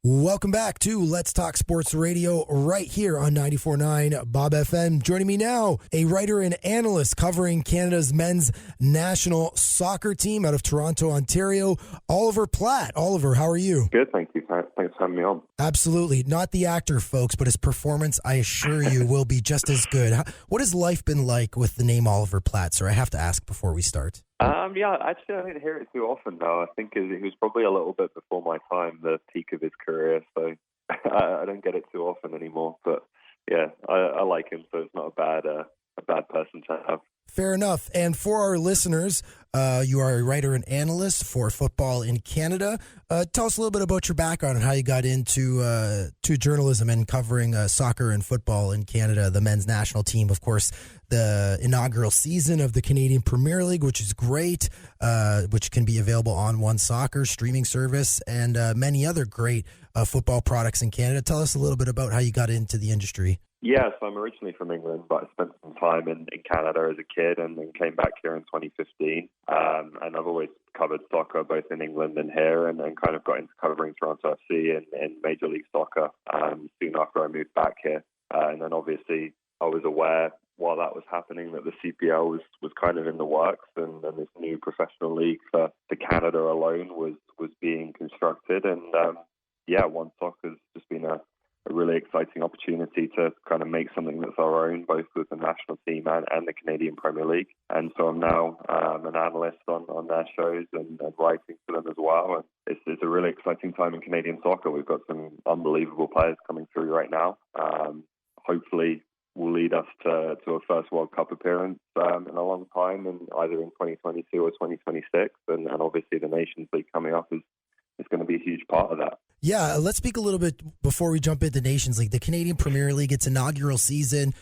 Welcome back to Let's Talk Sports Radio right here on 94.9 Bob FM. Joining me now, a writer and analyst covering Canada's men's national soccer team out of Toronto, Ontario, Oliver Platt. Oliver, how are you? Good, thank you. Thanks for having me on. Absolutely. Not the actor, folks, but his performance, I assure you, will be just as good. What has life been like with the name Oliver Platt, sir? I have to ask before we start. Yeah, actually, I don't hear it too often, though. I think it was probably a little bit before my time, the peak of his career, so I don't get it too often anymore. But yeah, I like him, so it's not a bad person to have. Fair enough. And for our listeners, you are a writer and analyst for football in Canada. Tell us a little bit about your background and how you got into to journalism and covering soccer and football in Canada, the men's national team, of course, the inaugural season of the Canadian Premier League, which is great, which can be available on OneSoccer's streaming service, and many other great football products in Canada. Tell us a little bit about how you got into the industry. Yeah, so I'm originally from England, but I spent some time in Canada as a kid and then came back here in 2015. And I've always covered soccer both in England and here, and then kind of got into covering Toronto FC and Major League Soccer soon after I moved back here. And then obviously I was aware while that was happening that the CPL was kind of in the works, and this new professional league for Canada alone was being constructed. And OneSoccer's just been a really exciting opportunity to kind of make something that's our own, both with the national team and the Canadian Premier League. And so I'm now an analyst on their shows and writing for them as well. And it's a really exciting time in Canadian soccer. We've got some unbelievable players coming through right now. Hopefully will lead us to a first World Cup appearance in a long time, and either in 2022 or 2026. And obviously the Nations League coming up is going to be a huge part of that. Yeah, let's speak a little bit before we jump into Nations League. The Canadian Premier League, its inaugural season,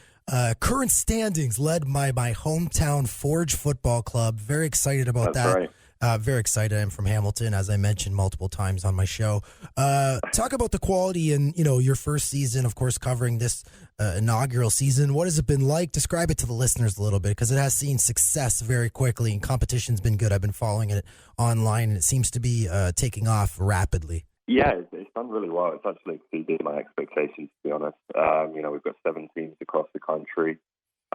current standings led by my hometown Forge Football Club. Very excited about That's that. Right. Very excited. I'm from Hamilton, as I mentioned multiple times on my show. Talk about the quality and, your first season, of course, covering this inaugural season. What has it been like? Describe it to the listeners a little bit, because it has seen success very quickly and competition's been good. I've been following it online, and it seems to be taking off rapidly. Yeah, it's done really well. It's actually exceeded my expectations, to be honest. We've got 7 teams across the country,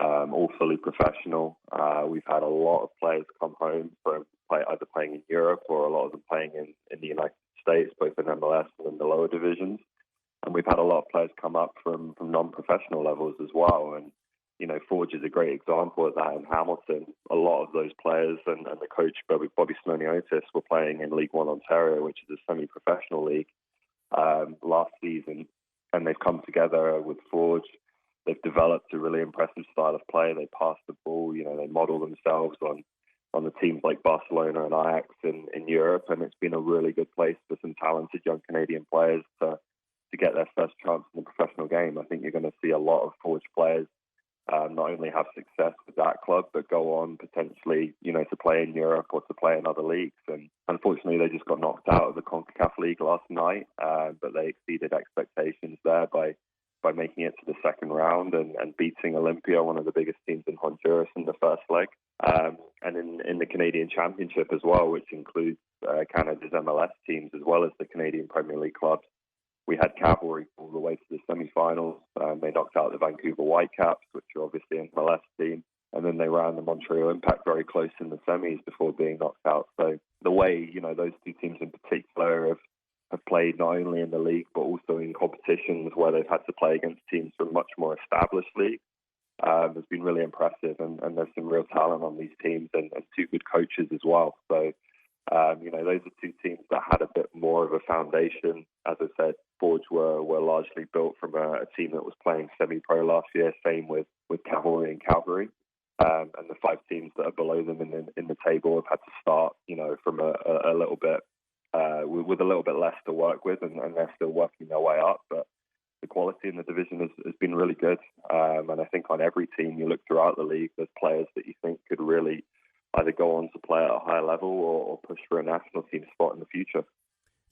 all fully professional. We've had a lot of players come home from either playing in Europe or a lot of them playing in the United States, both in MLS and in the lower divisions. And we've had a lot of players come up from non-professional levels as well. And, Forge is a great example of that in Hamilton. A lot of those players and the coach, Bobby Smoniotis, were playing in League One Ontario, which is a semi-professional league, last season. And they've come together with Forge. They've developed a really impressive style of play. They pass the ball, they model themselves on the teams like Barcelona and Ajax in Europe. And it's been a really good place for some talented young Canadian players to get their first chance in the professional game. I think you're going to see a lot of Forge players not only have success with that club, but go on potentially, to play in Europe or to play in other leagues. And unfortunately, they just got knocked out of the CONCACAF League last night, but they exceeded expectations there by making it to the second round and beating Olympia, one of the biggest teams in Honduras, in the first leg. And in the Canadian Championship as well, which includes Canada's MLS teams as well as the Canadian Premier League clubs. We had Cavalry all the way to the semi-finals. They knocked out the Vancouver Whitecaps, which are obviously an MLS team. And then they ran the Montreal Impact very close in the semis before being knocked out. So the way, those two teams in particular have played not only in the league, but also in competitions where they've had to play against teams from much more established leagues, has been really impressive. And there's some real talent on these teams and 2 good coaches as well. So, those are 2 teams that had a bit more of a foundation. As I said, Forge were largely built from a team that was playing semi-pro last year, same with Cavalry and Calgary. And the 5 teams that are below them in the table have had to start, from a little bit, with a little bit less to work with, and they're still working their way up. But the quality in the division has been really good. And I think on every team you look throughout the league, there's players that you think could really either go on to play at a high level or push for a national team spot in the future.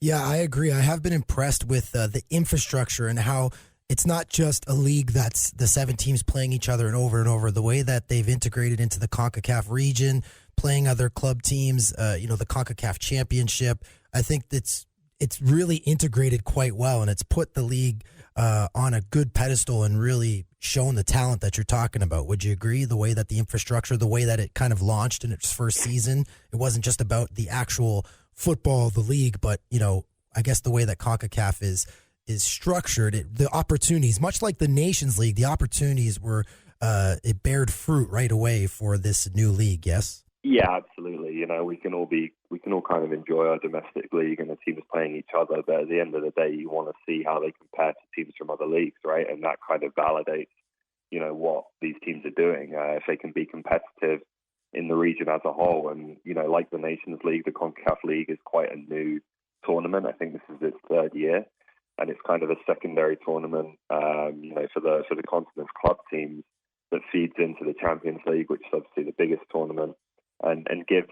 Yeah, I agree. I have been impressed with the infrastructure and how it's not just a league that's the 7 teams playing each other and over. The way that they've integrated into the CONCACAF region, playing other club teams, the CONCACAF Championship. I think it's really integrated quite well, and it's put the league on a good pedestal and really shown the talent that you're talking about. Would you agree? The way that the infrastructure, the way that it kind of launched in its first season, it wasn't just about the actual football of the league, but, you know, I guess the way that CONCACAF is structured, the opportunities, much like the Nations League, the opportunities were, it bared fruit right away for this new league, yes? Yeah, absolutely. You know, we can all kind of enjoy our domestic league and the teams playing each other, but at the end of the day, you want to see how they compare to teams from other leagues, right? And that kind of validates, you know, what these teams are doing, if they can be competitive in the region as a whole. And, you know, like the Nations League, the CONCACAF League is quite a new tournament. I think this is its third year, and it's kind of a secondary tournament, you know, for the continent's club teams that feeds into the Champions League, which is obviously the biggest tournament. And gives,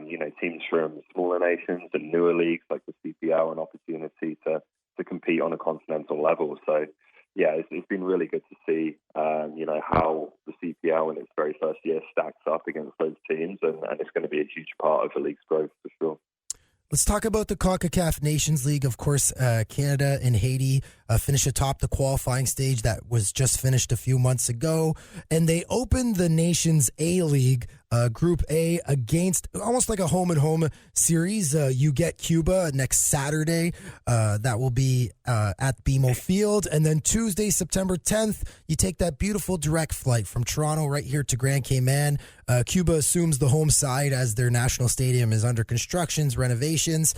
you know, teams from smaller nations and newer leagues like the CPL an opportunity to compete on a continental level. So, yeah, it's been really good to see, you know, how the CPL in its very first year stacks up against those teams, and it's going to be a huge part of the league's growth for sure. Let's talk about the CONCACAF Nations League. Of course, Canada and Haiti finished atop the qualifying stage that was just finished a few months ago. And they opened the Nations A League, Group A, against almost like a home-and-home series. You get Cuba next Saturday. That will be at BMO Field. And then Tuesday, September 10th, you take that beautiful direct flight from Toronto right here to Grand Cayman. Cuba assumes the home side as their national stadium is under constructions, renovations.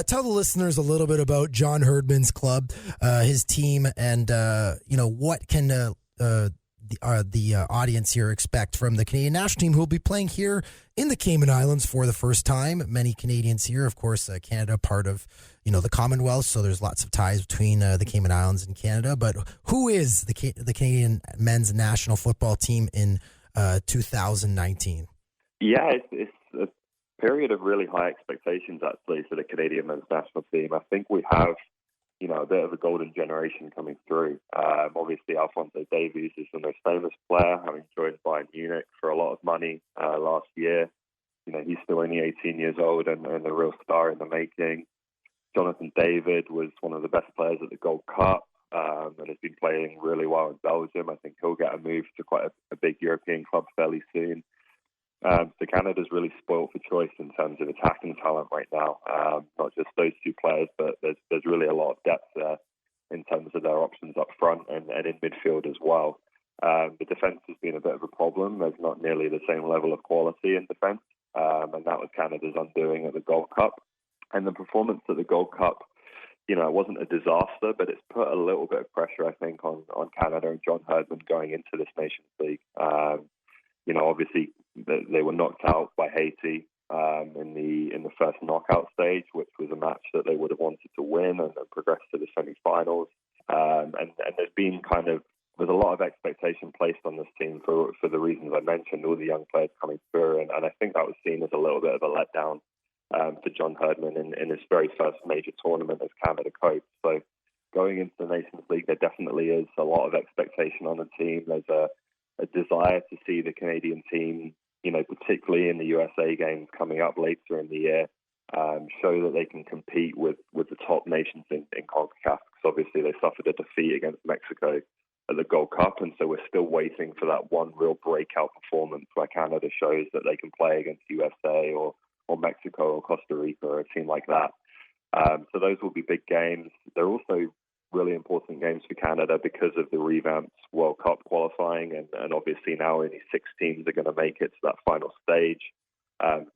Tell the listeners a little bit about John Herdman's club, his team, and you know, what can the audience here expect from the Canadian national team, who will be playing here in the Cayman Islands for the first time. Many Canadians here, of course, Canada part of, you know, the Commonwealth, so there's lots of ties between the Cayman Islands and Canada. But who is the Canadian men's national football team in 2019? Yeah, it's a period of really high expectations, actually, for the Canadian men's national team. I think we have, you know, a bit of a golden generation coming through. Obviously, Alphonso Davies is the most famous player, having joined Bayern Munich for a lot of money last year. You know, he's still only 18 years old and a real star in the making. Jonathan David was one of the best players at the Gold Cup and has been playing really well in Belgium. I think he'll get a move to quite a big European club fairly soon. So Canada's really spoiled for choice in terms of attacking talent right now. Not just those two players, but there's really a lot of depth there in terms of their options up front and in midfield as well. The defence has been a bit of a problem. There's not nearly the same level of quality in defence, and that was Canada's undoing at the Gold Cup. And the performance at the Gold Cup, you know, it wasn't a disaster, but it's put a little bit of pressure, I think, on Canada and John Herdman going into this Nations League. You know, obviously they were knocked out by Haiti in the first knockout stage, which was a match that they would have wanted to win and progress to the semi-finals. And there's a lot of expectation placed on this team for the reasons I mentioned, all the young players coming through, and I think that was seen as a little bit of a letdown for John Herdman in his very first major tournament as Canada coach. So going into the Nations League, there definitely is a lot of expectation on the team. There's a desire to see the Canadian team, you know, particularly in the USA games coming up later in the year, show that they can compete with the top nations in CONCACAF, because obviously they suffered a defeat against Mexico at the Gold Cup, and so we're still waiting for that one real breakout performance where Canada shows that they can play against USA or Mexico or Costa Rica or a team like that. So those will be big games. They're also really important games for Canada because of the revamped World Cup qualifying, and obviously now only 6 teams are going to make it to that final stage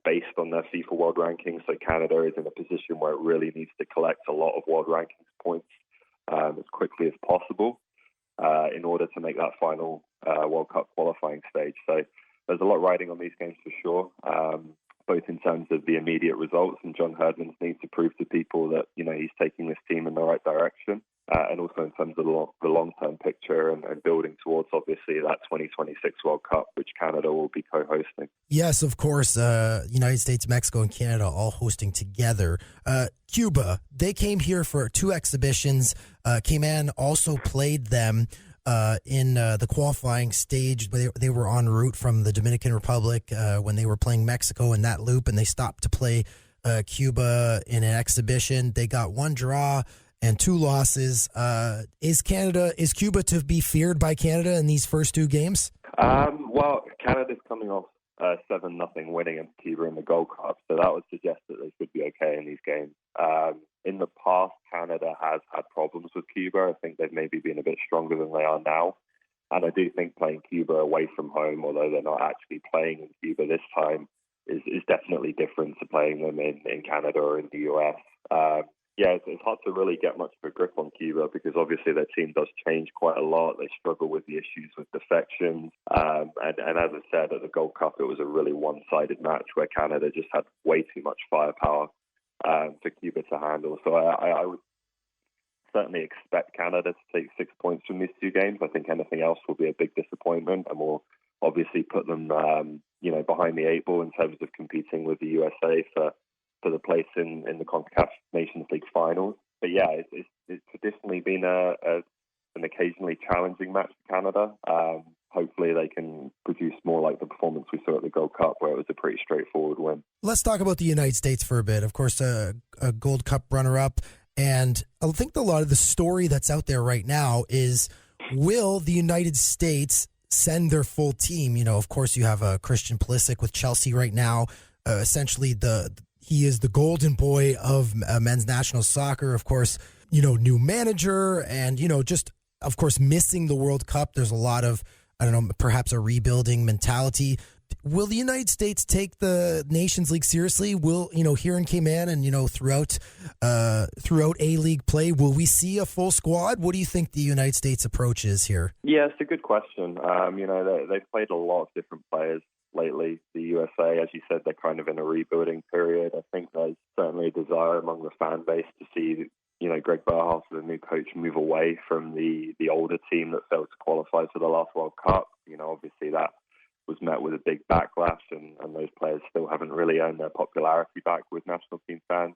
based on their FIFA World Rankings. So Canada is in a position where it really needs to collect a lot of World Rankings points as quickly as possible in order to make that final World Cup qualifying stage. So there's a lot riding on these games for sure, both in terms of the immediate results, and John Herdman's need to prove to people that, you know, he's taking this team in the right direction, and also in terms of the long-term picture and building towards, obviously, that 2026 World Cup, which Canada will be co-hosting. Yes, of course, United States, Mexico, and Canada all hosting together. Cuba, they came here for 2 exhibitions. Cayman also played them in the qualifying stage. They were en route from the Dominican Republic when they were playing Mexico in that loop, and they stopped to play Cuba in an exhibition. They got 1 draw and 2 losses. Is Cuba to be feared by Canada in these first 2 games? Well, Canada's coming off 7-0 winning against Cuba in the Gold Cup, so that would suggest that they should be okay in these games. In the past, Canada has had problems with Cuba. I think they've maybe been a bit stronger than they are now. And I do think playing Cuba away from home, although they're not actually playing in Cuba this time, is definitely different to playing them in Canada or in the US. It's hard to really get much of a grip on Cuba because obviously their team does change quite a lot. They struggle with the issues with defections. And as I said, at the Gold Cup, it was a really one-sided match where Canada just had way too much firepower for Cuba to handle. So I would certainly expect Canada to take 6 points from these 2 games. I think anything else will be a big disappointment and will obviously put them behind the 8 ball in terms of competing with the USA for the place in the CONCACAF Nations League finals. But yeah, it's traditionally been an occasionally challenging match for Canada. Hopefully they can produce more like the performance we saw at the Gold Cup, where it was a pretty straightforward win. Let's talk about the United States for a bit. Of course, a Gold Cup runner-up. And I think a lot of the story that's out there right now is, will the United States send their full team? You know, of course, you have Christian Pulisic with Chelsea right now. Essentially, he is the golden boy of men's national soccer. Of course, new manager and, just, of course, missing the World Cup. There's a lot of, perhaps a rebuilding mentality. Will the United States take the Nations League seriously? Will, here in Cayman and, throughout A-League play, will we see a full squad? What do you think the United States approach is here? Yeah, it's a good question. They've played a lot of different players lately. The USA, as you said, they're kind of in a rebuilding period. I think there's certainly a desire among the fan base to see, Greg Berhalter, the new coach, move away from the older team that failed to qualify for the last World Cup. Obviously that was met with a big backlash, and those players still haven't really earned their popularity back with national team fans.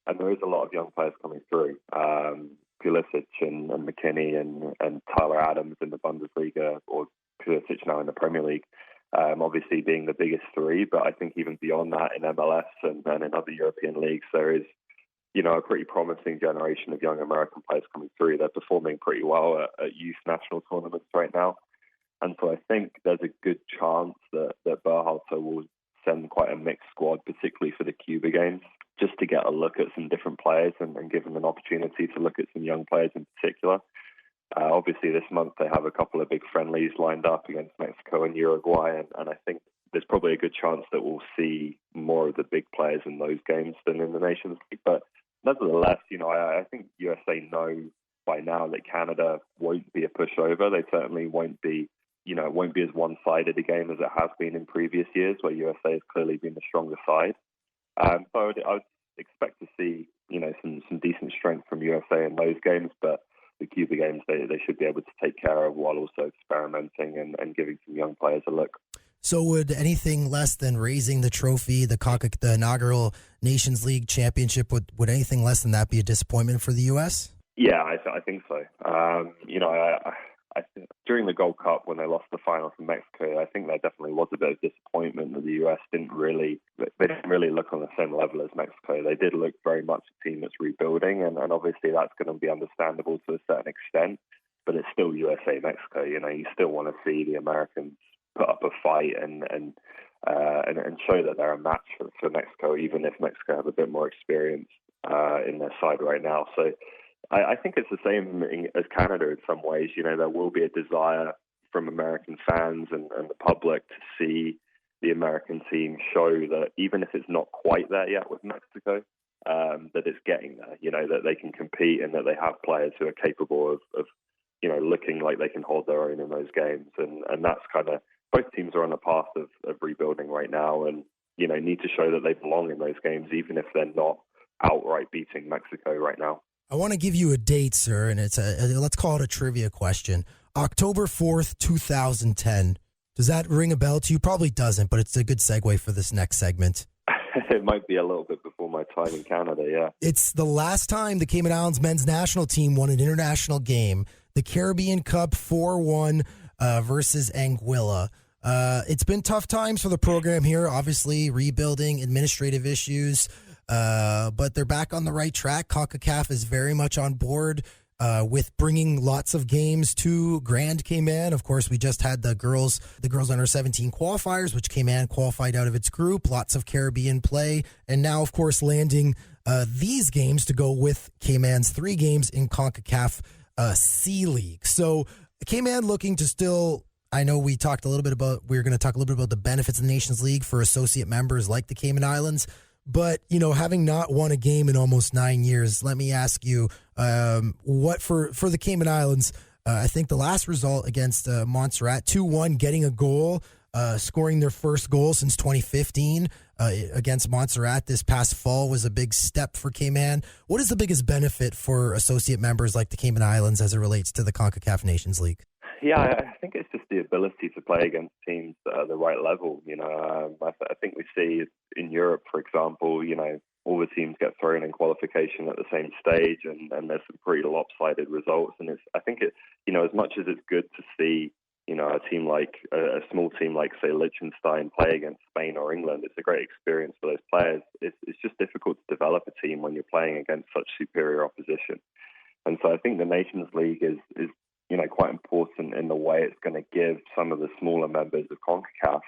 And there is a lot of young players coming through. Pulisic and McKinney and Tyler Adams in the Bundesliga, or Pulisic now in the Premier League. Obviously being the biggest 3, but I think even beyond that in MLS and in other European leagues, there is, a pretty promising generation of young American players coming through. They're performing pretty well at youth national tournaments right now. And so I think there's a good chance that Berhalter will send quite a mixed squad, particularly for the Cuba games, just to get a look at some different players and give them an opportunity to look at some young players in particular. Obviously, this month they have a couple of big friendlies lined up against Mexico and Uruguay, and I think there's probably a good chance that we'll see more of the big players in those games than in the Nations League. But nevertheless, I think USA know by now that Canada won't be a pushover. They certainly won't be, won't be as one-sided a game as it has been in previous years, where USA has clearly been the stronger side. So I would expect to see, some decent strength from USA in those games, but the Cuba games, they should be able to take care of while also experimenting and giving some young players a look. So would anything less than raising the trophy, the inaugural Nations League championship, would anything less than that be a disappointment for the U.S.? Yeah, I think so. I think during the Gold Cup, when they lost the final to Mexico, I think there definitely was a bit of disappointment that the U.S. didn't really look on the same level as Mexico. They did look very much a team that's rebuilding, and obviously that's going to be understandable to a certain extent, but it's still USA-Mexico. You still want to see the Americans put up a fight and show that they're a match for Mexico, even if Mexico have a bit more experience in their side right now. So I think it's the same as Canada in some ways. There will be a desire from American fans and the public to see the American team show that even if it's not quite there yet with Mexico, that it's getting there, that they can compete and that they have players who are capable of looking like they can hold their own in those games. And that's kind of, both teams are on a path of rebuilding right now and, need to show that they belong in those games, even if they're not outright beating Mexico right now. I want to give you a date, sir, and it's let's call it a trivia question. October 4th, 2010. Does that ring a bell to you? Probably doesn't, but it's a good segue for this next segment. It might be a little bit before my time in Canada, yeah. It's the last time the Cayman Islands men's national team won an international game, the Caribbean Cup 4-1 versus Anguilla. It's been tough times for the program here, obviously rebuilding, administrative issues. but they're back on the right track. CONCACAF is very much on board with bringing lots of games to Grand Cayman. Of course, we just had the girls under 17 qualifiers, which Cayman qualified out of its group. Lots of Caribbean play, and now, of course, landing these games to go with Cayman's 3 games in CONCACAF C League. So Cayman looking to still. I know we were going to talk a little bit about the benefits of the Nations League for associate members like the Cayman Islands. But, having not won a game in almost 9 years, let me ask you, what for the Cayman Islands, I think the last result against Montserrat, 2-1, getting a goal, scoring their first goal since 2015 against Montserrat this past fall was a big step for Cayman. What is the biggest benefit for associate members like the Cayman Islands as it relates to the CONCACAF Nations League? Yeah, I think it's just the ability to play against teams at the right level. I think we see in Europe, for example, all the teams get thrown in qualification at the same stage, and there's some pretty lopsided results. And I think as much as it's good to see, a small team like, say, Liechtenstein play against Spain or England, it's a great experience for those players. It's just difficult to develop a team when you're playing against such superior opposition. And so I think the Nations League is quite important in the way it's going to give some of the smaller members of CONCACAF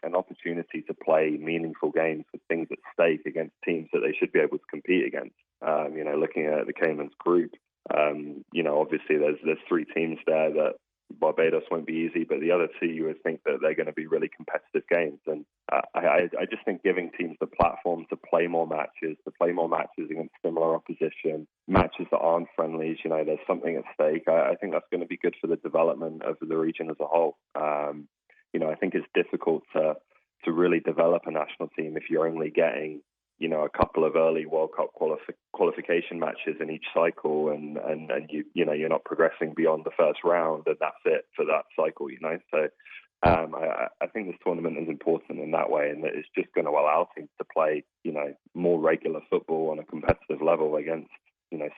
an opportunity to play meaningful games with things at stake against teams that they should be able to compete against. Looking at the Caymans group, obviously there's 3 teams there that Barbados won't be easy, but the other 2 you would think that they're going to be really competitive games. And I just think giving teams the platform to play more matches against similar opposition, matches that aren't friendlies, there's something at stake. I think that's going to be good for the development of the region as a whole. I think it's difficult to really develop a national team if you're only getting a couple of early World Cup qualification matches in each cycle, and you're not progressing beyond the first round, and that's it for that cycle. So I think this tournament is important in that way, and that it's just going to allow teams to play more regular football on a competitive level against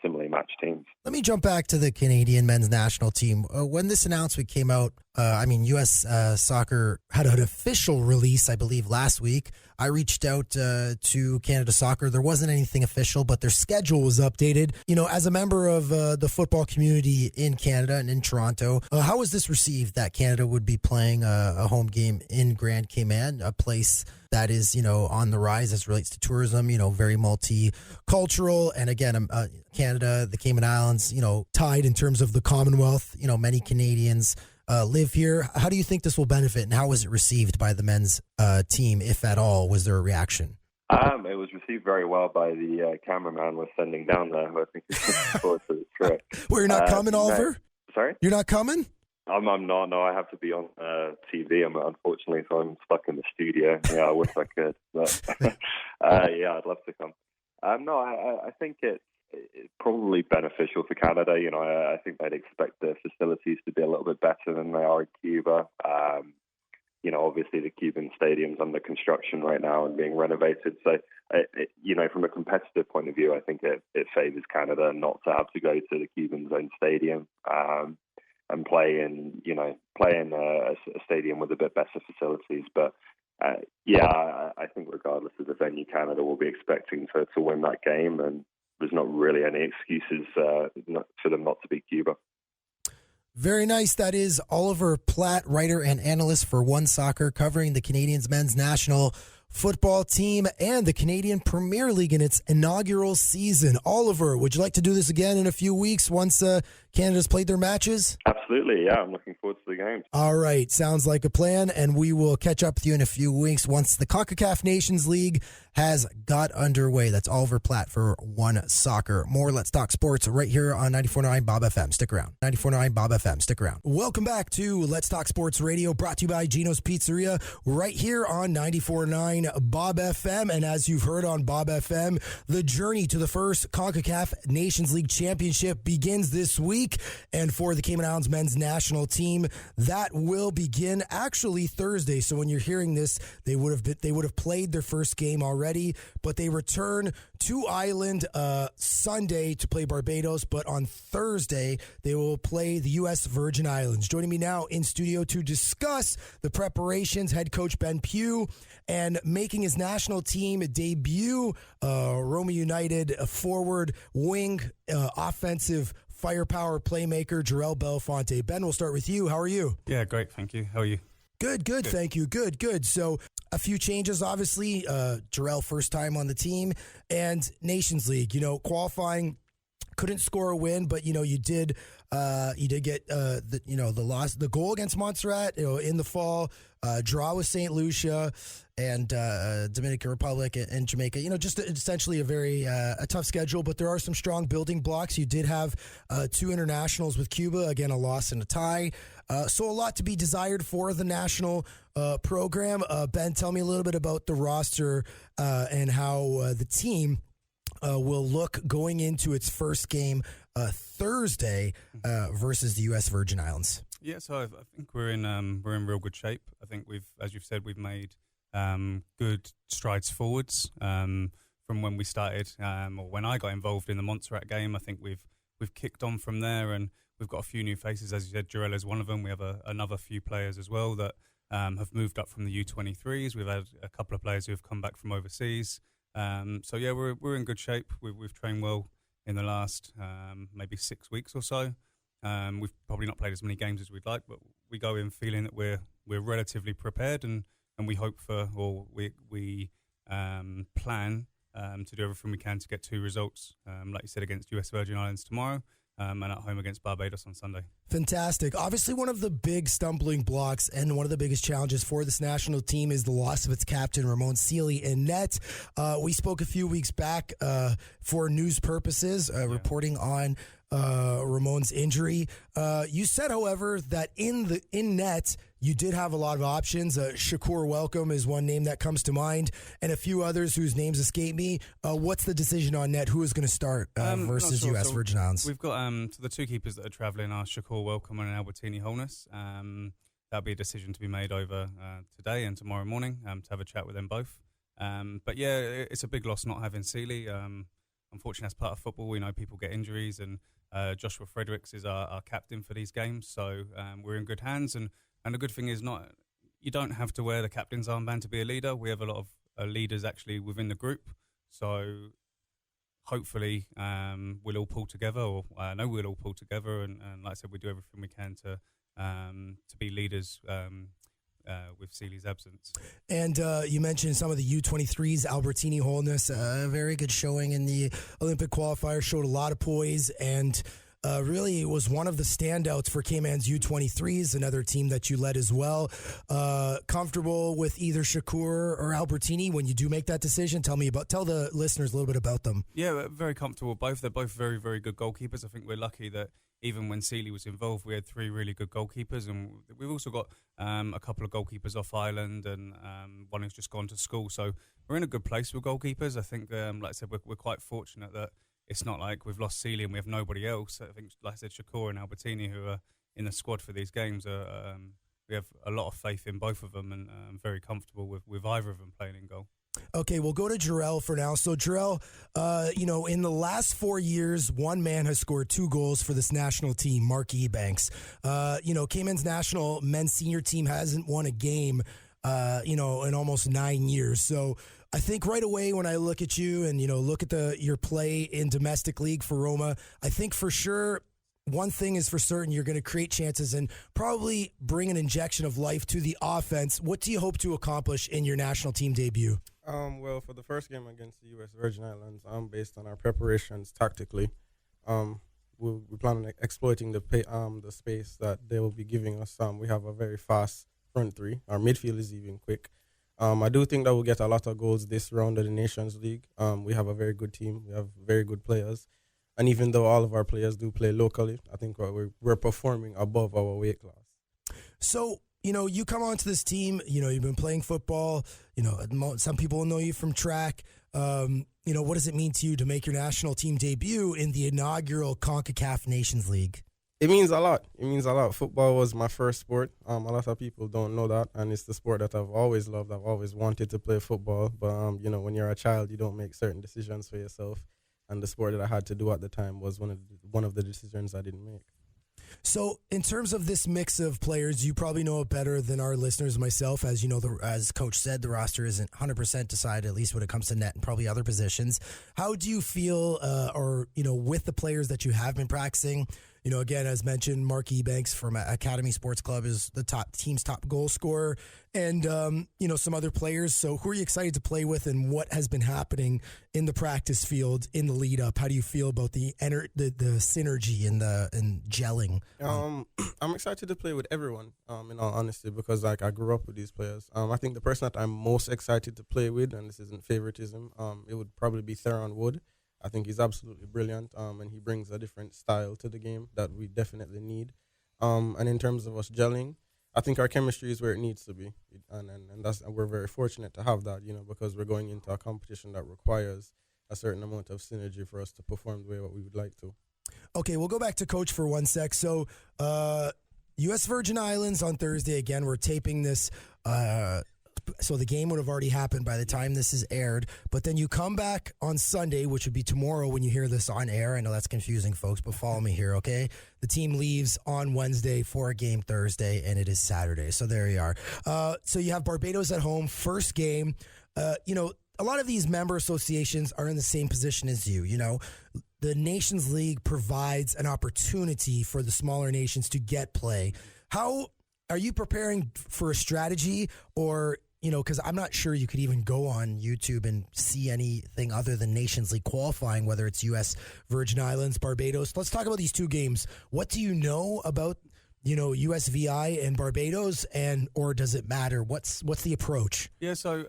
similarly matched teams. Let me jump back to the Canadian men's national team. When this announcement came out, U.S. Soccer had an official release, I believe, last week. I reached out to Canada Soccer. There wasn't anything official, but their schedule was updated. As a member of the football community in Canada and in Toronto, how was this received that Canada would be playing a home game in Grand Cayman, a place that is, on the rise as relates to tourism, very multicultural. And again, Canada, the Cayman Islands, tied in terms of the Commonwealth. Many Canadians live here. How do you think this will benefit, and how was it received by the men's team, if at all? Was there a reaction? It was received very well by the cameraman we're sending down there, who I think is looking forward to the trip. Well, you're not coming, Oliver? Sorry? You're not coming? I'm not. No, I have to be on TV. Unfortunately, so I'm stuck in the studio. Yeah, I wish I could. But I'd love to come. I think it's probably beneficial for Canada. I think they'd expect the facilities to be a little bit better than they are in Cuba. Obviously the Cuban stadium's under construction right now and being renovated. So, from a competitive point of view, I think it favors Canada not to have to go to the Cuban's own stadium and play in a stadium with a bit better facilities. But I think regardless of the venue, Canada will be expecting to win that game, and there's not really any excuses for them not to beat Cuba. Very nice. That is Oliver Platt, writer and analyst for OneSoccer, covering the Canadians men's national football team and the Canadian Premier League in its inaugural season. Oliver, would you like to do this again in a few weeks once Canada's played their matches? Absolutely, yeah. I'm looking forward to the game. All right, sounds like a plan, and we will catch up with you in a few weeks once the CONCACAF Nations League has got underway. That's Oliver Platt for OneSoccer. More Let's Talk Sports right here on 94.9 Bob FM. Stick around. 94.9 Bob FM. Stick around. Welcome back to Let's Talk Sports Radio, brought to you by Gino's Pizzeria, right here on 94.9 Bob FM. And as you've heard on Bob FM, the journey to the first CONCACAF Nations League championship begins this week. And for the Cayman Islands men's national team, That will begin actually Thursday. So when you're hearing this, they would have played their first game already, but they return to Ireland Sunday to play Barbados. But on Thursday, they will play the U.S. Virgin Islands. Joining me now in studio to discuss the preparations, head coach Ben Pugh, and making his national team debut, Roma United forward wing, offensive firepower playmaker, Jorel Bellafonte. Ben, we'll start with you. How are you? Yeah, great. Thank you. How are you? Good. Thank you. Good. So a few changes, obviously. Jorel, first time on the team, and Nations League, qualifying. Couldn't score a win, but you did get the goal against Montserrat in the fall, draw with St. Lucia and Dominican Republic and Jamaica. Just essentially a very a tough schedule, but there are some strong building blocks. You did have 2 internationals with Cuba, again a loss and a tie, so a lot to be desired for the national program. Ben, tell me a little bit about the roster and how the team will look going into its first game Thursday versus the U.S. Virgin Islands. Yeah, so I think we're in real good shape. I think as you've said, we've made good strides forwards from when we started, or when I got involved in the Montserrat game. I think we've kicked on from there, and we've got a few new faces. As you said, Jorel is one of them. We have another few players as well that have moved up from the U23s. We've had a couple of players who have come back from overseas. So yeah, we're in good shape. We've trained well in the last maybe 6 weeks or so. We've probably not played as many games as we'd like, but we go in feeling that we're relatively prepared, and we hope for, or we plan to do everything we can to get 2 results, like you said, against US Virgin Islands tomorrow, and at home against Barbados on Sunday. Fantastic. Obviously, one of the big stumbling blocks and one of the biggest challenges for this national team is the loss of its captain, Ramon Sealy, in net. We spoke a few weeks back for news purposes, reporting on Ramon's injury. You said, however, that in net, you did have a lot of options. Shakur Welcome is one name that comes to mind, and a few others whose names escape me. What's the decision on net? Who is going to start versus U.S. Virgin Islands? We've got the 2 keepers that are travelling are Shakur Welcome and Albertini Holness. That'll be a decision to be made over today and tomorrow morning to have a chat with them both. But yeah, it's a big loss not having Sealy. Unfortunately, as part of football, we know people get injuries, and Joshua Fredericks is our captain for these games, so we're in good hands. And the good thing is, you don't have to wear the captain's armband to be a leader. We have a lot of leaders actually within the group, so hopefully we'll all pull together, or I know we'll all pull together, and like I said, we do everything we can to be leaders with Sealy's absence. And you mentioned some of the U23s, Albertini Holness, a very good showing in the Olympic qualifier, showed a lot of poise, and really was one of the standouts for Cayman's U23s, another team that you led as well. Comfortable with either Shakur or Albertini when you do make that decision? Tell the listeners a little bit about them. Yeah, very comfortable. They're both very, very good goalkeepers. I think we're lucky that even when Sealy was involved, we had 3 really good goalkeepers, and we've also got a couple of goalkeepers off island, and one who's just gone to school. So we're in a good place with goalkeepers. I think, like I said, we're quite fortunate that it's not like we've lost Sealy and we have nobody else. I think, like I said, Shakur and Albertini, who are in the squad for these games, we have a lot of faith in both of them, and I'm very comfortable with either of them playing in goal. Okay, we'll go to Jorel for now. So, Jorel, in the last 4 years, one man has scored 2 goals for this national team, Mark Ebanks. Cayman's national men's senior team hasn't won a game, in almost 9 years. So, I think right away when I look at you and, look at your play in domestic league for Roma, I think for sure one thing is for certain, you're going to create chances and probably bring an injection of life to the offense. What do you hope to accomplish in your national team debut? Well, for the first game against the U.S. Virgin Islands, based on our preparations tactically, we plan on exploiting the space that they will be giving us. We have a very fast front 3. Our midfield is even quick. I do think that we'll get a lot of goals this round of the Nations League. We have a very good team. We have very good players. And even though all of our players do play locally, I think we're performing above our weight class. So, you come onto this team, you've been playing football, some people know you from track. What does it mean to you to make your national team debut in the inaugural CONCACAF Nations League? It means a lot. It means a lot. Football was my first sport. A lot of people don't know that, and it's the sport that I've always loved. I've always wanted to play football, but when you're a child, you don't make certain decisions for yourself, and the sport that I had to do at the time was one of the decisions I didn't make. So, in terms of this mix of players, you probably know it better than our listeners, myself. As you know, as Coach said, the roster isn't 100% decided, at least when it comes to net and probably other positions. How do you feel, with the players that you have been practicing? Again, as mentioned, Mark Ebanks from Academy Sports Club is the team's top goal scorer, and some other players. So, who are you excited to play with, and what has been happening in the practice field in the lead up? How do you feel about the synergy and gelling? I'm excited to play with everyone. In all honesty, because I grew up with these players. I think the person that I'm most excited to play with, and this isn't favoritism, it would probably be Theron Wood. I think he's absolutely brilliant, and he brings a different style to the game that we definitely need. And in terms of us gelling, I think our chemistry is where it needs to be, and we're very fortunate to have that, because we're going into a competition that requires a certain amount of synergy for us to perform the way what we would like to. Okay, we'll go back to Coach for 1 sec. So, U.S. Virgin Islands on Thursday. Again, we're taping this. So the game would have already happened by the time this is aired. But then you come back on Sunday, which would be tomorrow when you hear this on air. I know that's confusing, folks, but follow me here, okay? The team leaves on Wednesday for a game Thursday, and it is Saturday. So there you are. So you have Barbados at home, first game. A lot of these member associations are in the same position as you. The Nations League provides an opportunity for the smaller nations to get play. How are you preparing for a strategy, or because I'm not sure you could even go on YouTube and see anything other than Nations League qualifying, whether it's U.S. Virgin Islands, Barbados. Let's talk about these two games. What do you know about, USVI and Barbados, or does it matter? What's the approach? Yeah, so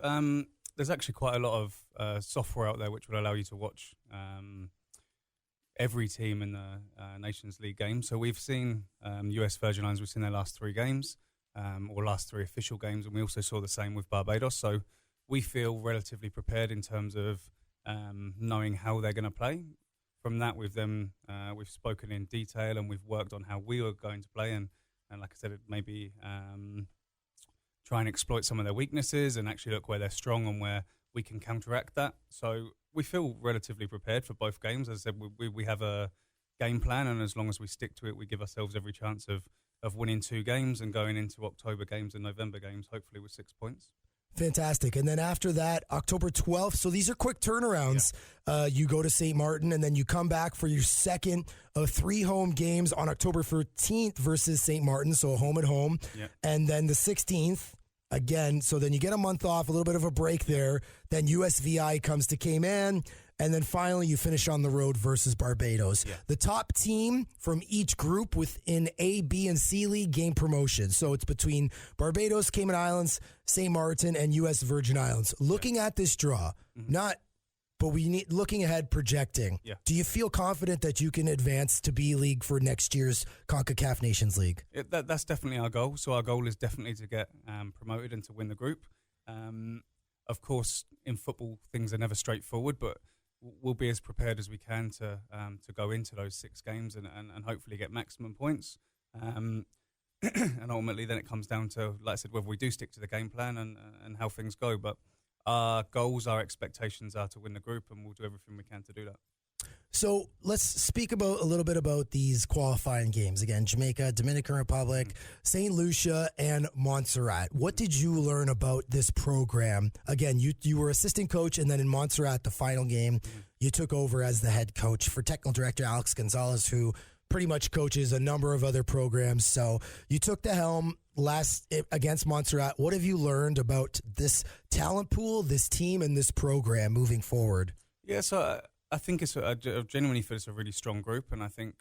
there's actually quite a lot of software out there which will allow you to watch every team in the Nations League game. So we've seen US Virgin Islands, we've seen their last three games, or last three official games, and we also saw the same with Barbados. So we feel relatively prepared in terms of knowing how they're going to play. From that, we've spoken in detail, and we've worked on how we are going to play, and like I said, it maybe try and exploit some of their weaknesses and actually look where they're strong and where we can counteract that. So we feel relatively prepared for both games. As I said, we have a game plan, and as long as we stick to it, we give ourselves every chance of winning two games and going into October games and November games, hopefully with 6 points. Fantastic. And then after that, October 12th. So these are quick turnarounds. Yeah. You go to St. Martin, and then you come back for your second of 3 home games on October 13th versus St. Martin. So a home and home. Yeah. And then the 16th again. So then you get a month off, a little bit of a break there. Then USVI comes to Cayman. And then finally, you finish on the road versus Barbados. Yeah. The top team from each group within A, B, and C League gain promotion. So it's between Barbados, Cayman Islands, St. Martin, and U.S. Virgin Islands. Looking at this draw, but we need looking ahead, projecting. Yeah. Do you feel confident that you can advance to B League for next year's CONCACAF Nations League? That's definitely our goal. So our goal is definitely to get promoted and to win the group. Of course, in football, things are never straightforward, but we'll be as prepared as we can to go into those 6 games and hopefully get maximum points. And ultimately, then it comes down to, like I said, whether we do stick to the game plan and how things go. But our goals, our expectations are to win the group, and we'll do everything we can to do that. So let's speak a little bit about these qualifying games. Again, Jamaica, Dominican Republic, St. Lucia, and Montserrat. What did you learn about this program? Again, you were assistant coach, and then in Montserrat, the final game, you took over as the head coach for technical director Alex Gonzalez, who pretty much coaches a number of other programs. So you took the helm against Montserrat. What have you learned about this talent pool, this team, and this program moving forward? Yeah, so I think I genuinely feel it's a really strong group, and I think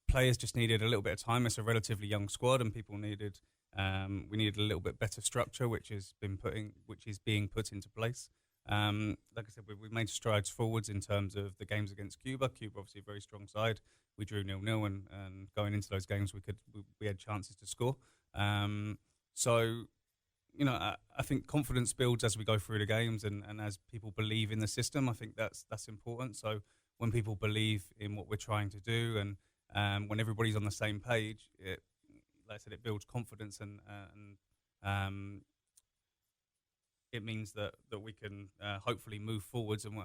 players just needed a little bit of time. It's a relatively young squad, and people needed we needed a little bit better structure, which is being put into place. Like I said, we made strides forwards in terms of the games against Cuba. Cuba, obviously, a very strong side. We drew 0-0, and going into those games, we had chances to score. So, I think confidence builds as we go through the games, and as people believe in the system. I think that's important. So when people believe in what we're trying to do, and when everybody's on the same page, like I said, it builds confidence and it means that we can hopefully move forwards and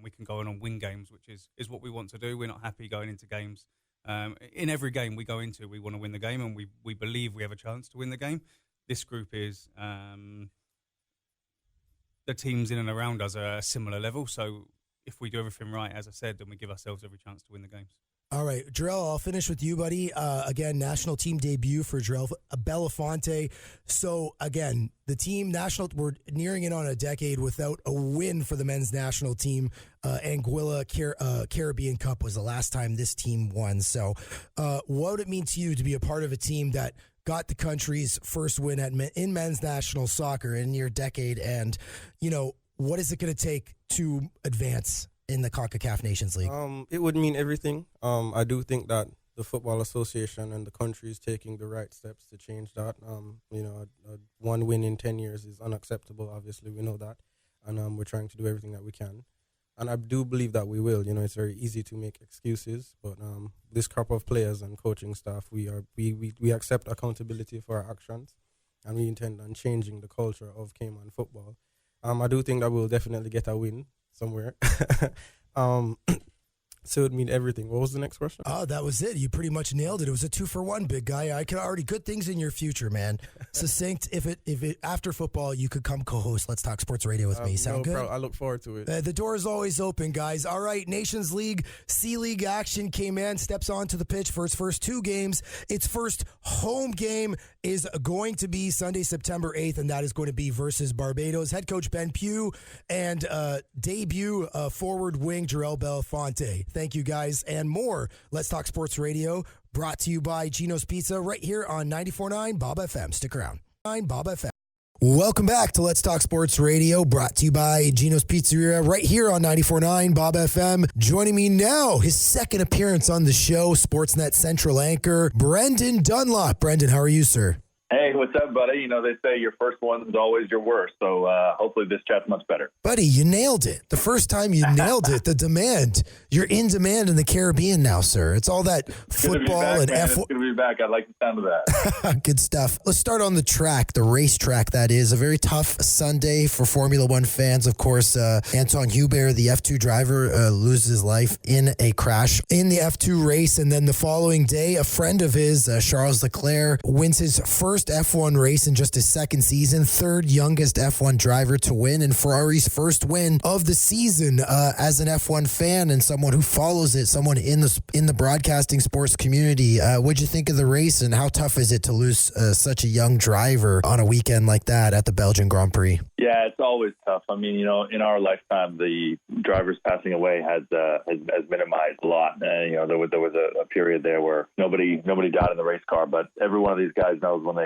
we can go on and win games, which is what we want to do. We're not happy going into games. In every game we go into, we want to win the game, and we believe we have a chance to win the game. This group is the teams in and around us are a similar level. So if we do everything right, as I said, then we give ourselves every chance to win the games. All right, Jorel, I'll finish with you, buddy. Again, national team debut for Jorel Bellafonte. So, again, the team national, we're nearing in on a decade without a win for the men's national team. Anguilla Caribbean Cup was the last time this team won. So, what would it mean to you to be a part of a team that got the country's first win in men's national soccer in your decade? And, what is it going to take to advance in the CONCACAF Nations League? It would mean everything. I do think that the Football Association and the country is taking the right steps to change that. One win in 10 years is unacceptable, obviously, we know that. And we're trying to do everything that we can. And I do believe that we will. It's very easy to make excuses, but this crop of players and coaching staff, we accept accountability for our actions, and we intend on changing the culture of Cayman football. I do think that we'll definitely get a win somewhere. So it would mean everything. What was the next question? Oh, that was it. You pretty much nailed it. It was a 2-for-1, big guy. I can already good things in your future, man. Succinct. If it after football, you could come co-host Let's Talk Sports Radio with me. Sound good? I look forward to it. The door is always open, guys. All right, Nations League, C-League action. Cayman steps onto the pitch for its first 2 games. Its first home game is going to be Sunday, September 8th, and that is going to be versus Barbados. Head coach Ben Pugh and debut forward wing Jorel Bellafonte. Thank you, guys, and more. Let's Talk Sports Radio, brought to you by Gino's Pizza, right here on 94.9 Bob FM. Stick around. Bob FM. Welcome back to Let's Talk Sports Radio, brought to you by Gino's Pizzeria, right here on 94.9 Bob FM. Joining me now, his second appearance on the show, Sportsnet Central anchor, Brendan Dunlop. Brendan, how are you, sir? Hey, what's up, buddy? They say your first one is always your worst, so hopefully this chat's much better. Buddy, you nailed it. The first time you nailed it, the demand. You're in demand in the Caribbean now, sir. It's all that football and F1. It's good to be back. I like the sound of that. Good stuff. Let's start on the track, the racetrack, that is. A very tough Sunday for Formula One fans. Of course, Antoine Hubert, the F2 driver, loses his life in a crash in the F2 race. And then the following day, a friend of his, Charles Leclerc, wins his first F1 race in just his second season, third youngest F1 driver to win, and Ferrari's first win of the season. As an F1 fan and someone who follows it, someone in the broadcasting sports community, what'd you think of the race, and how tough is it to lose such a young driver on a weekend like that at the Belgian Grand Prix? Yeah, it's always tough. I mean, in our lifetime, the drivers passing away has minimized a lot. There was a period there where nobody died in the race car, but every one of these guys knows when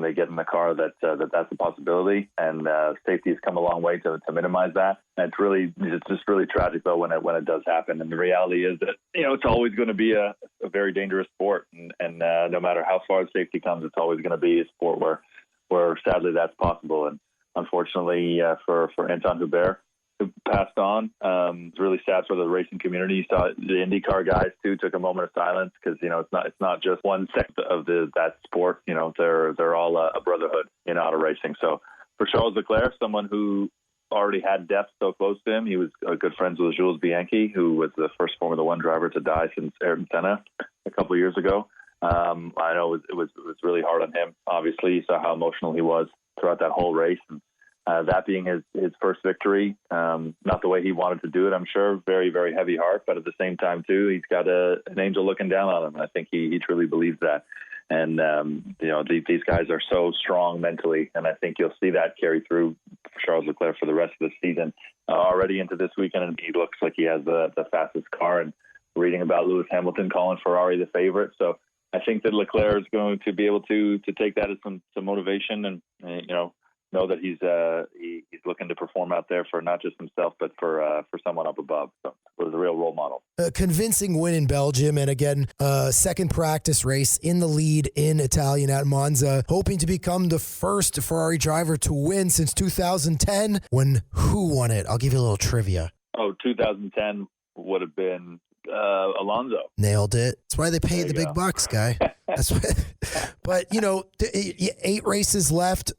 they get in the car that's a possibility, and safety has come a long way to minimize that. And it's just really tragic though when it does happen. And the reality is that it's always going to be a very dangerous sport, and no matter how far safety comes, it's always going to be a sport where sadly that's possible. And unfortunately for Antoine Hubert, who passed on, it's really sad for the racing community. You saw the IndyCar guys too took a moment of silence, because it's not just one sector of that sport. They're all a brotherhood in auto racing. So for Charles Leclerc, someone who already had death so close to him, he was good friends with Jules Bianchi, who was the first Formula One driver to die since Ayrton Senna a couple of years ago. I know it was really hard on him. Obviously, you saw how emotional he was throughout that whole race. And that being his first victory, not the way he wanted to do it, I'm sure. Very, very heavy heart, but at the same time, too, he's got an angel looking down on him. I think he truly believes that. And, these guys are so strong mentally, and I think you'll see that carry through for Charles Leclerc for the rest of the season. Already into this weekend, and he looks like he has the fastest car, and reading about Lewis Hamilton calling Ferrari the favorite. So I think that Leclerc is going to be able to take that as some motivation, and know that he's looking to perform out there for not just himself, but for someone up above. So it was a real role model. A convincing win in Belgium, and again, second practice race in the lead in Italian at Monza, hoping to become the first Ferrari driver to win since 2010. When who won it? I'll give you a little trivia. 2010 would have been Alonso. Nailed it. That's why they paid the big bucks, guy. That's why. But, 8 races left.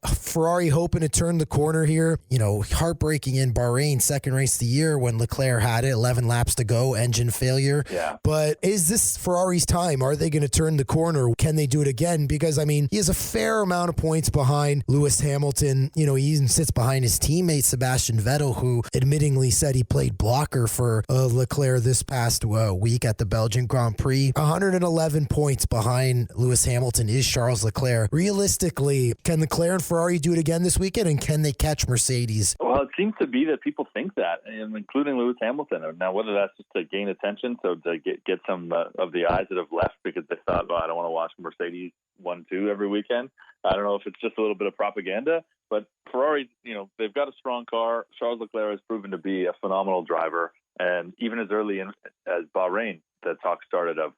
Ferrari hoping to turn the corner here. Heartbreaking in Bahrain, second race of the year when Leclerc had it, 11 laps to go, engine failure. Yeah. But is this Ferrari's time? Are they going to turn the corner? Can they do it again? Because, he has a fair amount of points behind Lewis Hamilton. He even sits behind his teammate, Sebastian Vettel, who admittingly said he played blocker for Leclerc this past week at the Belgian Grand Prix. 111 points behind Lewis Hamilton is Charles Leclerc. Realistically, can Leclerc and Ferrari do it again this weekend, and can they catch Mercedes? Well, it seems to be that people think that, including Lewis Hamilton. Now, whether that's just to gain attention, so to get some of the eyes that have left because they thought, I don't want to watch Mercedes 1-2 every weekend. I don't know if it's just a little bit of propaganda, but Ferrari, they've got a strong car. Charles Leclerc has proven to be a phenomenal driver. And even as early as Bahrain, the talk started of,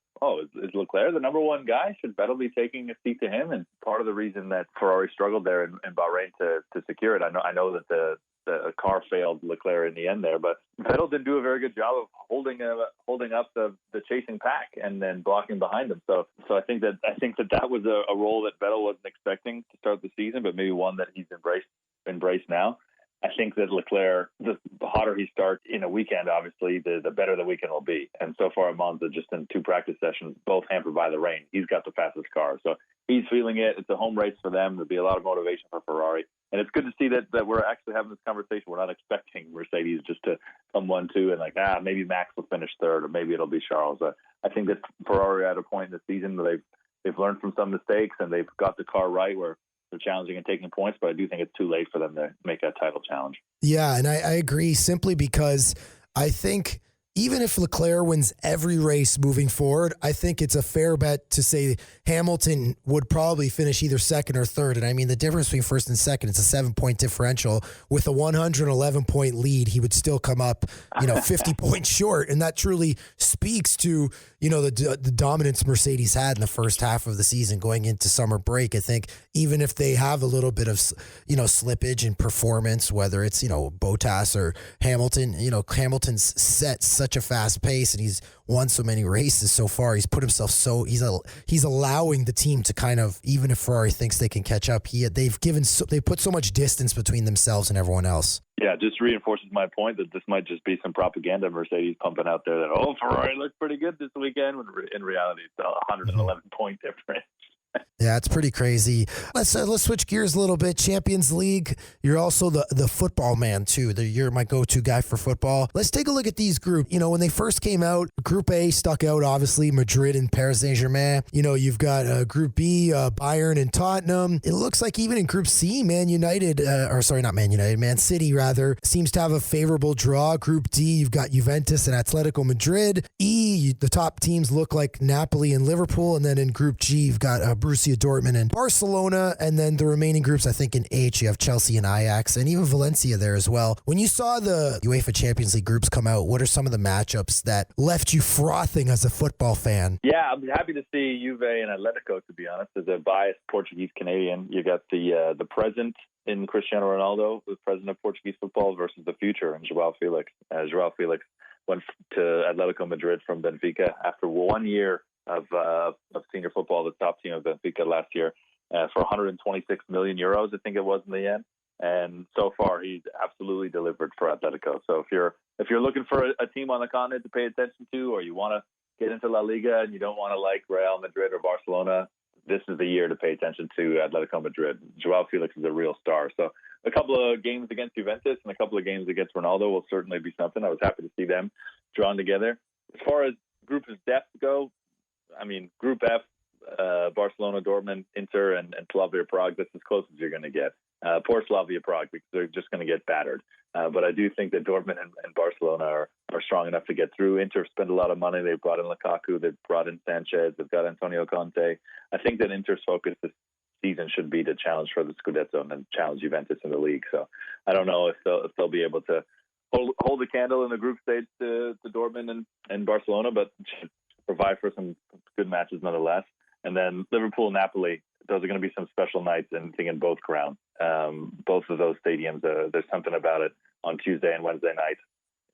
is Leclerc the number one guy? Should Vettel be taking a seat to him? And part of the reason that Ferrari struggled there in Bahrain to secure it, I know that the car failed Leclerc in the end there, but Vettel didn't do a very good job of holding up the chasing pack and then blocking behind him. So I think that was a role that Vettel wasn't expecting to start the season, but maybe one that he's embraced now. I think that Leclerc, the hotter he starts in a weekend, obviously, the better the weekend will be. And so far at Monza, just in 2 practice sessions, both hampered by the rain, he's got the fastest car. So he's feeling it. It's a home race for them. There'll be a lot of motivation for Ferrari. And it's good to see that we're actually having this conversation. We're not expecting Mercedes just to come 1-2 and maybe Max will finish third or maybe it'll be Charles. I think that Ferrari are at a point in the season where they've learned from some mistakes and they've got the car right where they're challenging and taking points, but I do think it's too late for them to make that title challenge. Yeah, and I agree simply because I think even if Leclerc wins every race moving forward, I think it's a fair bet to say Hamilton would probably finish either second or third. And the difference between first and second, it's a 7-point differential. With a 111-point lead, he would still come up, 50 points short. And that truly speaks to, the dominance Mercedes had in the first half of the season going into summer break. I think even if they have a little bit of, slippage in performance, whether it's, Bottas or Hamilton, Hamilton's set such a fast pace and he's won so many races so far. He's put himself he's allowing the team to kind of, even if Ferrari thinks they can catch up, they put so much distance between themselves and everyone else. Yeah, just reinforces my point that this might just be some propaganda Mercedes pumping out there that, Ferrari looked pretty good this weekend, when in reality it's a 111-point difference. Yeah, it's pretty crazy. Let's switch gears a little bit. Champions League, you're also the football man too. You're my go-to guy for football. Let's take a look at these groups. When they first came out, Group A stuck out, obviously, Madrid and Paris Saint-Germain. You've got Group B, Bayern and Tottenham. It looks like even in Group C, Man City rather, seems to have a favorable draw. Group D, you've got Juventus and Atletico Madrid. E, the top teams look like Napoli and Liverpool. And then in Group G, you've got Borussia Dortmund and Barcelona, and then the remaining groups, I think in H, you have Chelsea and Ajax, and even Valencia there as well. When you saw the UEFA Champions League groups come out, what are some of the matchups that left you frothing as a football fan? Yeah, I'm happy to see Juve and Atletico, to be honest. As a biased Portuguese-Canadian, you got the present in Cristiano Ronaldo, the president of Portuguese football, versus the future in João Felix. João Felix went to Atletico Madrid from Benfica after 1 year of senior football, the top team of Benfica last year, for 126 million euros, I think it was in the end. And so far, he's absolutely delivered for Atletico. So if you're looking for a team on the continent to pay attention to, or you want to get into La Liga and you don't want to like Real Madrid or Barcelona, this is the year to pay attention to Atletico Madrid. João Felix is a real star. So a couple of games against Juventus and a couple of games against Ronaldo will certainly be something. I was happy to see them drawn together. As far as groups of depth go, Group F, Barcelona, Dortmund, Inter, and Slavia Prague, that's as close as you're going to get. Poor Slavia Prague, because they're just going to get battered. But I do think that Dortmund and Barcelona are strong enough to get through. Inter spent a lot of money. They've brought in Lukaku. They've brought in Sanchez. They've got Antonio Conte. I think that Inter's focus this season should be to challenge for the Scudetto and then challenge Juventus in the league. So I don't know if they'll be able to hold the candle in the group stage to Dortmund and Barcelona, but provide for some good matches nonetheless. And then Liverpool, Napoli, those are going to be some special nights, and in both ground. Both of those stadiums, there's something about it on Tuesday and Wednesday night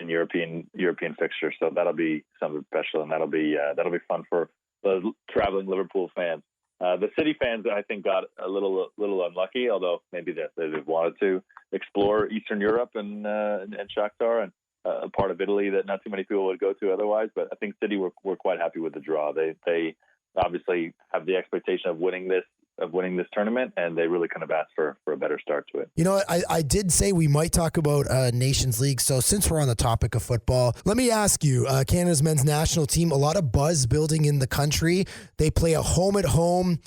European fixture. So that'll be something special, and that'll be fun for the traveling Liverpool fans. The City fans, I think, got a little unlucky, although maybe they've wanted to explore Eastern Europe and Shakhtar and a part of Italy that not too many people would go to otherwise. But I think City were quite happy with the draw. They obviously have the expectation of winning this tournament, and they really kind of asked for a better start to it. You know what? I did say we might talk about Nations League. So since we're on the topic of football, let me ask you, Canada's men's national team, a lot of buzz building in the country. They play a home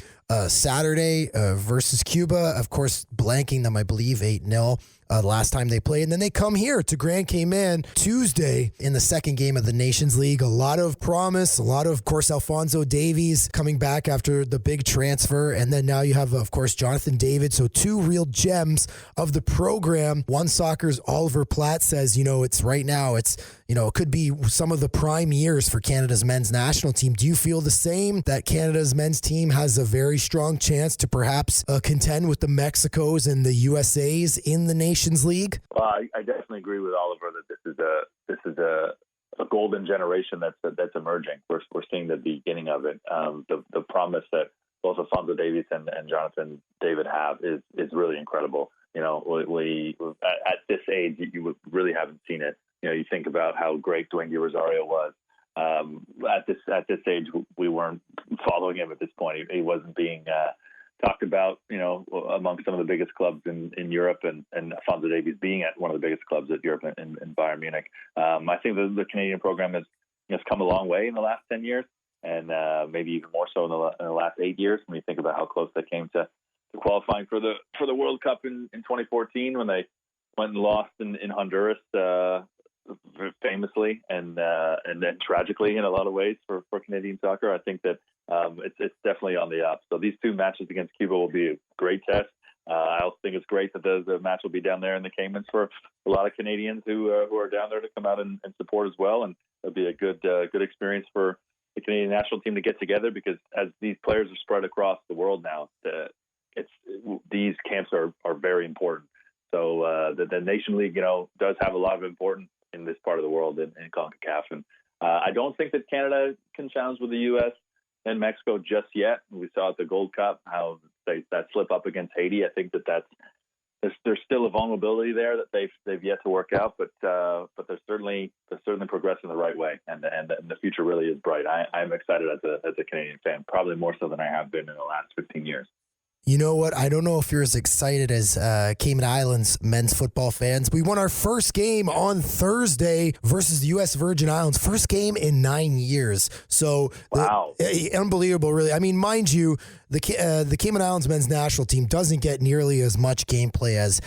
Saturday versus Cuba, of course, blanking them, I believe, 8-0. The last time they played. And then they come here to Grand Cayman Tuesday in the second game of the Nations League. A lot of promise, of course, Alphonso Davies coming back after the big transfer. And then now you have, of course, Jonathan David. So two real gems of the program. OneSoccer's Oliver Platt says, it's right now, it could be some of the prime years for Canada's men's national team. Do you feel the same, that Canada's men's team has a very strong chance to perhaps contend with the Mexicos and the USAs in the Nations League? Well, I definitely agree with Oliver that this is a golden generation that's emerging. We're seeing the beginning of it. The promise that both Alphonso Davies and Jonathan David have is really incredible. We at this age, you really haven't seen it. You think about how great Dwayne Di Rosario was. At this age, we weren't following him at this point. He wasn't being talked about, among some of the biggest clubs in Europe, and Alphonso Davies being at one of the biggest clubs at Europe in Bayern Munich. I think the Canadian program has come a long way in the last 10 years, and maybe even more so in the last 8 years when you think about how close they came to qualifying for the World Cup in 2014 when they went and lost in Honduras famously and then tragically in a lot of ways for Canadian soccer. I think that it's definitely on the up. So these two matches against Cuba will be a great test. I also think it's great that the match will be down there in the Caymans for a lot of Canadians who are down there to come out and support as well. And it'll be a good experience for the Canadian national team to get together, because as these players are spread across the world now, these camps are very important. So the Nation League, does have a lot of importance in this part of the world in CONCACAF. And I don't think that Canada can challenge with the U.S. and Mexico just yet. We saw at the Gold Cup how that slip up against Haiti. I think there's still a vulnerability there that they've yet to work out, but they're certainly progressing the right way, and the future really is bright. I'm excited as a Canadian fan, probably more so than I have been in the last 15 years. You know what? I don't know if you're as excited as Cayman Islands men's football fans. We won our first game on Thursday versus the U.S. Virgin Islands. First game in 9 years. So, wow. Unbelievable, really. I mean, mind you, the Cayman Islands men's national team doesn't get nearly as much gameplay as,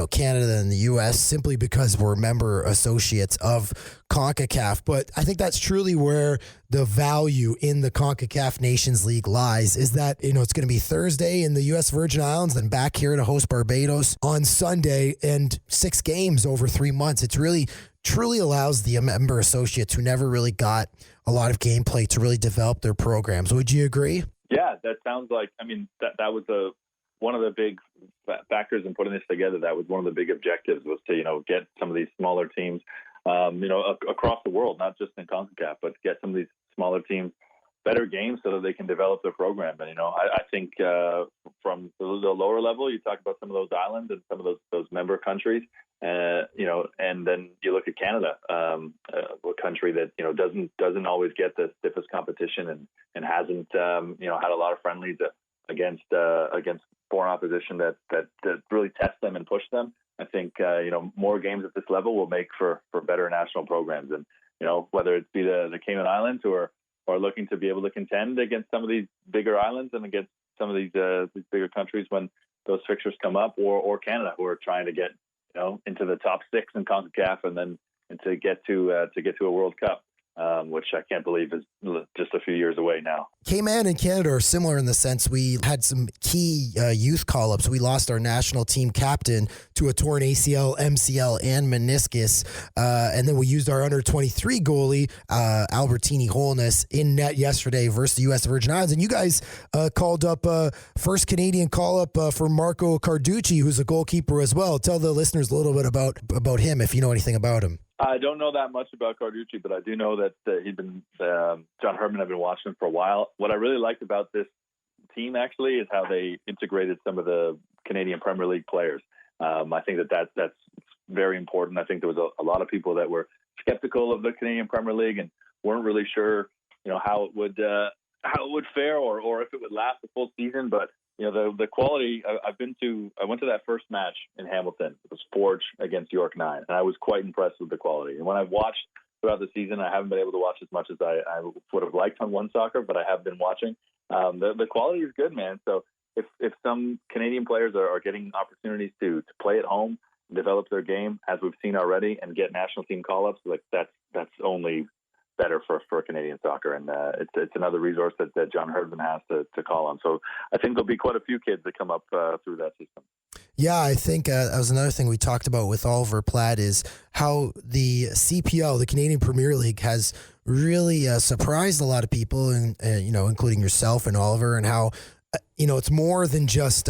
Canada and the U.S. simply because we're member associates of CONCACAF. But I think that's truly where the value in the CONCACAF Nations League lies, is that, it's going to be Thursday in the U.S. Virgin Islands, then back here to host Barbados on Sunday, and 6 games over 3 months. It's really truly allows the member associates who never really got a lot of gameplay to really develop their programs. Would you agree? Yeah, that sounds like, that was one of the big factors in putting this together. That was one of the big objectives, was to, get some of these smaller teams, across the world, not just in CONCACAF, but get some of these smaller teams better games so that they can develop their program. And, I think from the lower level, you talk about some of those islands and some of those member countries, and then you look at Canada, a country that, doesn't always get the stiffest competition and hasn't, had a lot of friendlies against foreign opposition that really test them and push them. I think, more games at this level will make for better national programs. And, whether it be the Cayman Islands who are looking to be able to contend against some of these bigger islands and against some of these bigger countries when those fixtures come up, or Canada who are trying to get, into the top 6 in CONCACAF and to get to a World Cup. Which I can't believe is just a few years away now. Cayman and Canada are similar in the sense we had some key youth call-ups. We lost our national team captain to a torn ACL, MCL, and meniscus. And then we used our under-23 goalie, Albertini Holness, in net yesterday versus the U.S. Virgin Islands. And you guys called up first Canadian call-up for Marco Carducci, who's a goalkeeper as well. Tell the listeners a little bit about him if you know anything about him. I don't know that much about Carducci, but I do know that John Herdman had been watching him for a while. What I really liked about this team actually is how they integrated some of the Canadian Premier League players. I think that's very important. I think there was a lot of people that were skeptical of the Canadian Premier League and weren't really sure, how it would fare or if it would last the full season. But the quality. I went to that first match in Hamilton. It was Forge against York 9, and I was quite impressed with the quality. And when I've watched throughout the season, I haven't been able to watch as much as I would have liked on OneSoccer, but I have been watching. The quality is good, man. So if some Canadian players are getting opportunities to play at home, develop their game as we've seen already, and get national team call-ups, like that's only better for Canadian soccer, and it's another resource that John Herdman has to call on. So I think there'll be quite a few kids that come up through that system. Yeah, I think that was another thing we talked about with Oliver Platt is how the CPL, the Canadian Premier League, has really surprised a lot of people, and including yourself and Oliver, and how it's more than just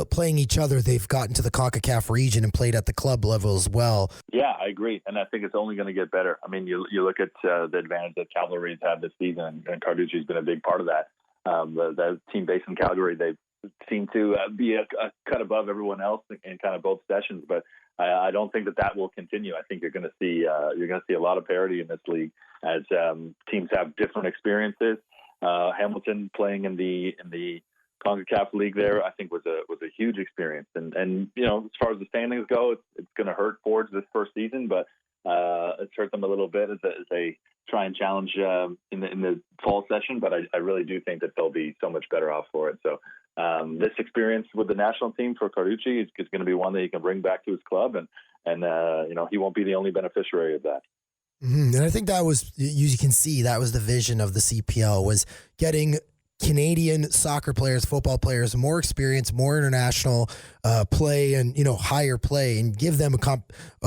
playing each other. They've gotten to the CONCACAF region and played at the club level as well. Yeah, I agree. And I think it's only going to get better. I mean, you look at the advantage that Cavalry's had this season, and Carducci's been a big part of that. The team based in Calgary, they seem to be a cut above everyone else in kind of both sessions. But I don't think that will continue. I think you're going to see a lot of parity in this league as teams have different experiences. Hamilton playing in the CONCACAF League there, I think was a huge experience. And as far as the standings go, it's going to hurt Forge this first season, but it's hurt them a little bit as they try and challenge in the fall session. But I really do think that they'll be so much better off for it. So this experience with the national team for Carducci is going to be one that he can bring back to his club, and he won't be the only beneficiary of that. Mm-hmm. And I think that was, you can see, that was the vision of the CPL, was getting Canadian soccer players, football players, more experience, more international play, and higher play, and give them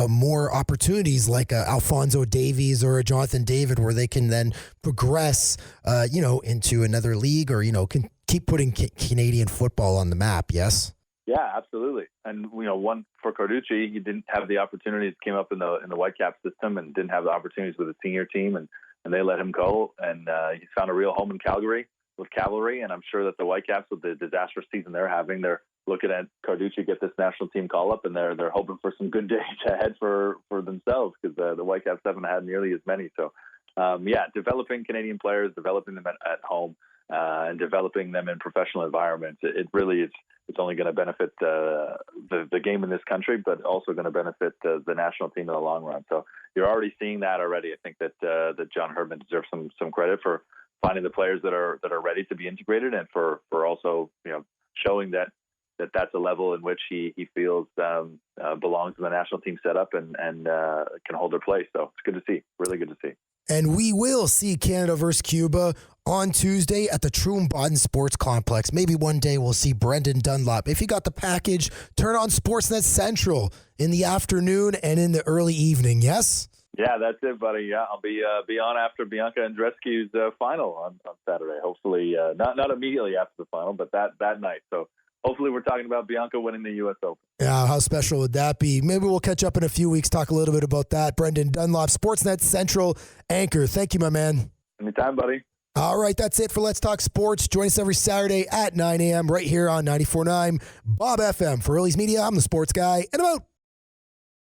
more opportunities like Alphonso Davies or a Jonathan David, where they can then progress, into another league, or can keep putting Canadian football on the map. Yes. Yeah, absolutely. And one for Carducci, he didn't have the opportunities, came up in the Whitecap system and didn't have the opportunities with the senior team, and they let him go, and he's found a real home in Calgary with Cavalry. And I'm sure that the Whitecaps, with the disastrous season they're having, they're looking at Carducci get this national team call up, and they're hoping for some good days ahead for themselves, because the Whitecaps haven't had nearly as many. So developing Canadian players, developing them at home, and developing them in professional environments, it really is. It's only going to benefit the game in this country, but also going to benefit the national team in the long run. So you're already seeing that already. I think that John Herdman deserves some credit for finding the players that are ready to be integrated, and for also showing that's a level in which he feels belongs in the national team setup and can hold their place. So it's good to see. Really good to see. And we will see Canada versus Cuba on Tuesday at the Troon-Baden Sports Complex. Maybe one day we'll see Brendan Dunlop. If you got the package, turn on Sportsnet Central in the afternoon and in the early evening, yes? Yeah, that's it, buddy. Yeah, I'll be on after Bianca Andreescu's final on Saturday. Hopefully, not immediately after the final, but that night. So hopefully we're talking about Bianca winning the U.S. Open. Yeah, how special would that be? Maybe we'll catch up in a few weeks, talk a little bit about that. Brendan Dunlop, Sportsnet Central anchor. Thank you, my man. Anytime, buddy. All right, that's it for Let's Talk Sports. Join us every Saturday at 9 a.m. right here on 94.9 Bob FM. For Early's Media, I'm the sports guy, and I'm out.